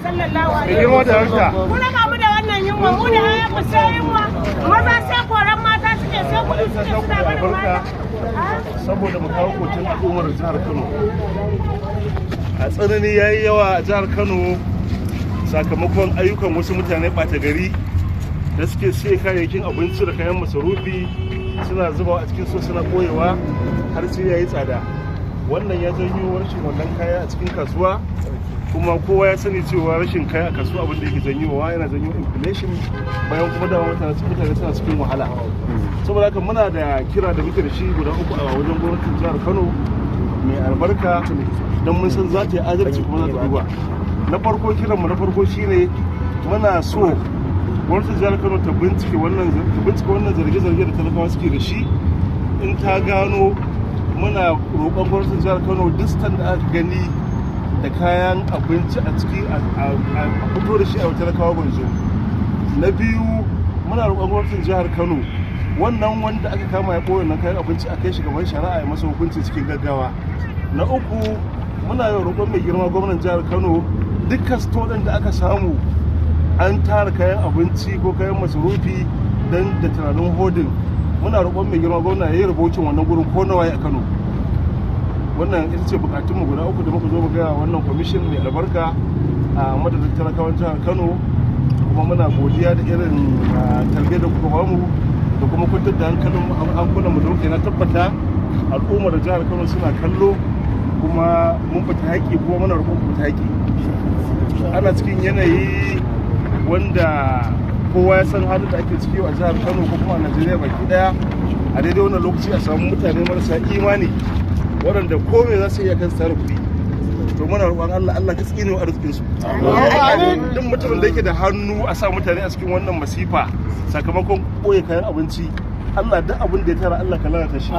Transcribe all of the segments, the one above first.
sallallahu alaihi wasallam. Kuna ga mu da wannan yunwa, mu da ayan mu sai yunwa, maza sai koran mata suke sai kuɗi suke suna barin mata. Saboda mu kawo kotun al'ummar jihar Kano. A tsanani yayi yawa a jihar Kano sakamakon ayyukan wasu mutane ɓata gari da suke siye kayayyakin abinci da kayan masarufi suna zubawa a cikin so suna koyewa har sai yayi tsada. Wannan ya janyo rashin wannan kaya a cikin kasuwa, kuma kowa ya sani cewa rashin kaya a kasuwa abin da yake janyowa yana janyo inflation, bayan kuma dama mutane suna cikin wahala. Saboda haka muna da kira da muke da shi guda uku a wajen gwamnatin jihar Kano mai albarka, don mun san za ta yi adalci kuma za ta duba. Na farko kiranmu na farko shine muna so gwamnatin jihar Kano ta bincike wannan zarge-zarge da talakawa suke da shi. In ta gano, muna roƙon gwamnatin jihar Kano distan da aka gani da kayan abinci a ciki a fito da shi a talakawa gwanzo. Na biyu, muna roƙon gwamnatin jihar Kano wannan wanda aka kama ya ɓoye na kayan abinci a kai shi gaban shari'a ya masa hukunci cikin gaggawa. Na uku, muna roƙon mai girma gwamnan jihar Kano dukkan stoɗin da aka samu an tara kayan abinci ko kayan masarufi don da tunanin hodin, muna roƙon mai girma gwamna ya yi rubocin wannan gurin ko nawa a Kano. Wannan ita ce bukatunmu guda uku da muka zo mu gaya wannan kwamishin mai albarka a madadin talakawan jihar Kano, kuma muna godiya da irin tarbe da kuka bamu da kuma kwantar da hankulan mu da muke. Na tabbata al'ummar jihar Kano suna kallo, kuma mun fita haƙi, kuma muna roƙon ku fita haƙi. Ana cikin yanayi wanda kowa ya san halin da ake ciki a jihar Kano ko kuma a Najeriya baki daya. A daidai wannan lokaci a samu mutane marasa imani waɗanda kome za su iya kan tsara kuɗi. To muna roƙon Allah ka tsine wa arzikin su. Duk mutumin da yake da hannu a sa mutane a cikin wannan masifa sakamakon ɓoye kayan abinci, Allah duk abin da ya tara Allah ka lalata shi.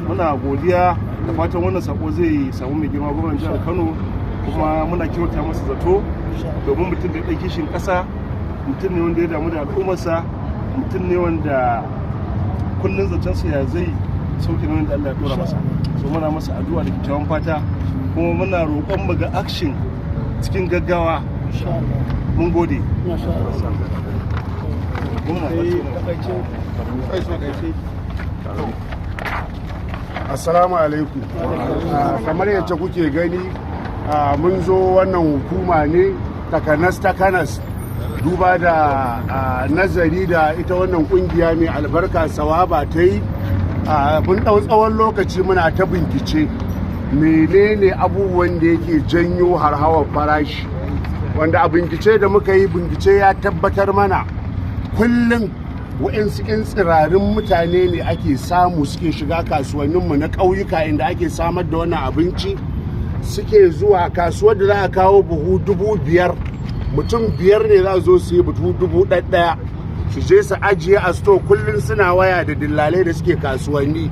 Muna godiya da fatan wannan sako zai samu mai girma gwamnatin jihar Kano, kuma muna kyauta masa zato domin mutum da ya ɗauki kishin ƙasa, mutum ne wanda ya damu da al'ummarsa, mutum ne wanda kullum zancensa ya zai sauke nan da Allah ya dora masa. So muna masa addu'a da kyakkyawan fata, kuma muna roƙon mu ga action cikin gaggawa. Mun gode. Assalamu alaikum. Kamar yadda kuke gani, mun zo wannan hukuma ne takanas duba da nazari da ita wannan kungiya mai albarka Sawaba ta yi. Mun ɗau tsawon lokaci muna ta bincike menene abubuwan da yake janyo harhawar farashi, wanda a bincike da muka yi, bincike ya tabbatar mana kullum wa'insu 'yan tsirarin mutane ne ake samu suke shiga kasuwanninmu na ƙauyuka inda ake samar da wannan abinci, suke zuwa kasuwar da za a kawo buhu 5,000, mutum 5 ne za zo su yi buhu 1,000 su je su ajiye a sto. Kullum suna waya da dillalai da suke kasuwanni,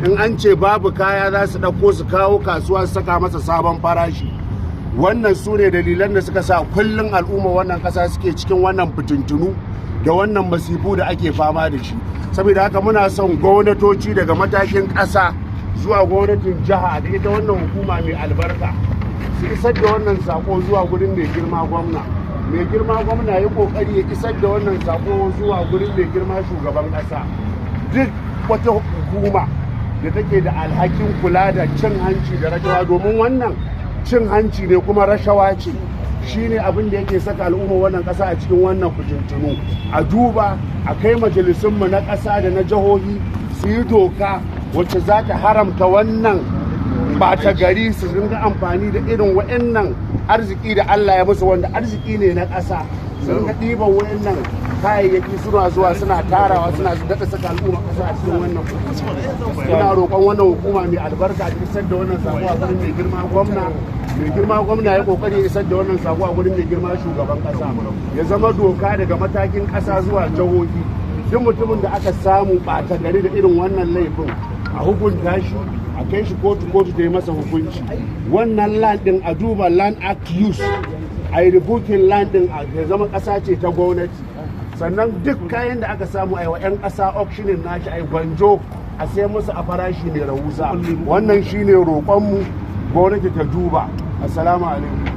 in an ce babu kaya za su ɗauko su kawo kasuwa su saka masa sabon farashi. Wannan su ne dalilan da suka sa kullum al'umma wannan ƙasa suke cikin wannan fitintunu da wannan masifu da ake fama da shi. Saboda haka muna son gwamnatoci daga matakin ƙasa zuwa gwamnatin jiha da ita wannan hukuma mai albarka su isar da wannan sako zuwa gurin mai girma gwamna. Mai girma gwamna ya kokari ya isar da wannan sako zuwa gurin mai girma shugaban ƙasa. Duk wata hukuma da take da alhakin kula da cin hanci da rashawa, domin wannan cin hanci ne kuma rashawa ce, shine abin da yake saka al'umma wannan ƙasa a cikin wannan fitintunu. A duba a kai majalisunmu na ƙasa da na jihohi su yi doka wacce za ta haramta wannan ɓata gari su dinga amfani da irin wa'annan arziki da Allah ya musu, wanda arziki ne na ƙasa, su dinga ɗiban wa'annan kayayyaki suna zuwa suna tarawa suna daɗa saka al'umma ƙasa a cikin wannan. Muna roƙon wannan hukuma mai albarka ta isar da wannan sako a gurin mai girma gwamna. Mai girma gwamna ya kokari isar da wannan sako a gurin mai girma shugaban ƙasa, ya zama doka daga matakin ƙasa zuwa jihohi. Duk mutumin da aka samu ɓata gari da irin wannan laifin a hukunta shi, a kai shi kotu da yi masa hukunci. Wannan land din a duba land act use, a yi rubukin land din ya zama ƙasa ce ta gwamnati. Sannan duk kayan da aka samu a yi wa 'yan ƙasa auctioning nashi, a yi gwanjo a sai musu a farashi mai rahusa. Wannan shine roƙonmu, gwamnati ta duba. Assalamu alaikum.